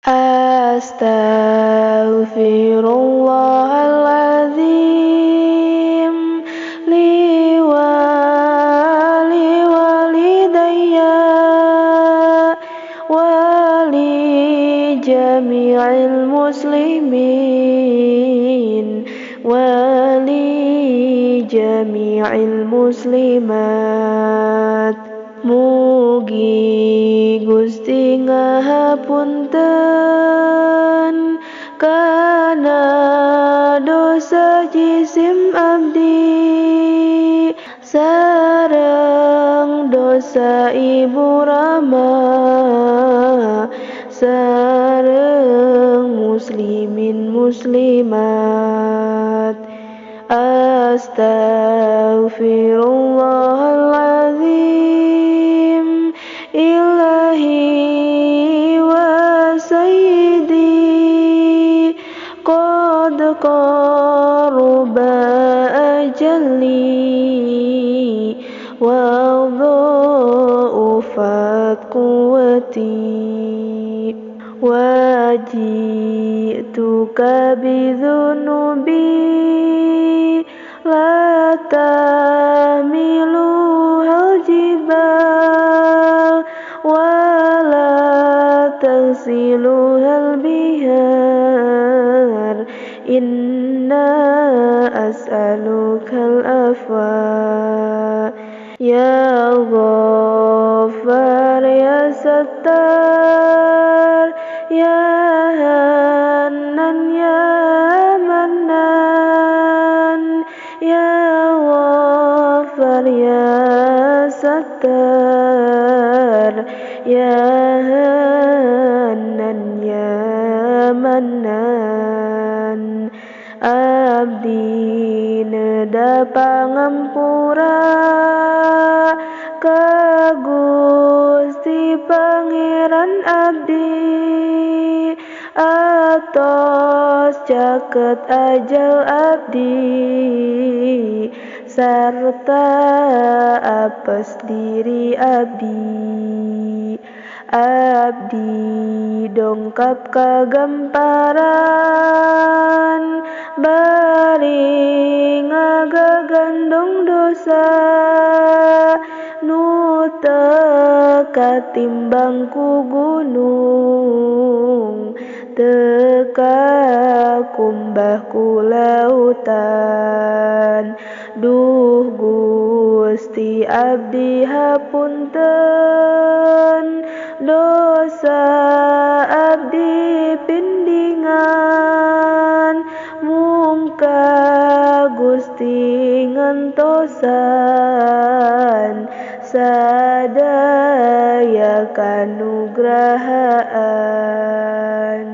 Astaghfirullahaladzim li walidayya wa li jami'il muslimin wa li jami'il muslimat. Mugi Gusti ngahapunten kana dosa jisim abdi sareng dosa ibu Rama sareng muslimin muslimat. Astaghfirullahaladzim ilahi wa sayyidi qad qaruba ajali wa dha'ufat quwwati wa ji'tuka bidhunubi la tahmiluhal jibal wa la tagsiluhal bihar inna as'alukal afwa ya Ghaffar ya Sattar ya Hannan ya Mannan ya Ghaffar ya Sattar ya Hannan ya Mannan. Abdi neda pangampura ka Gusti Pangeran abdi atos caket ajal abdi sarta apes diri abdi. Abdi dongkap kagamparan bari ngagagandong dosa nu teu katimbang ku gunung teu kakumbah ku lautan. Duh Gusti abdi hapunten dosa abdi pindingan mungka Gusti ngantosan sadaya kanugrahaan.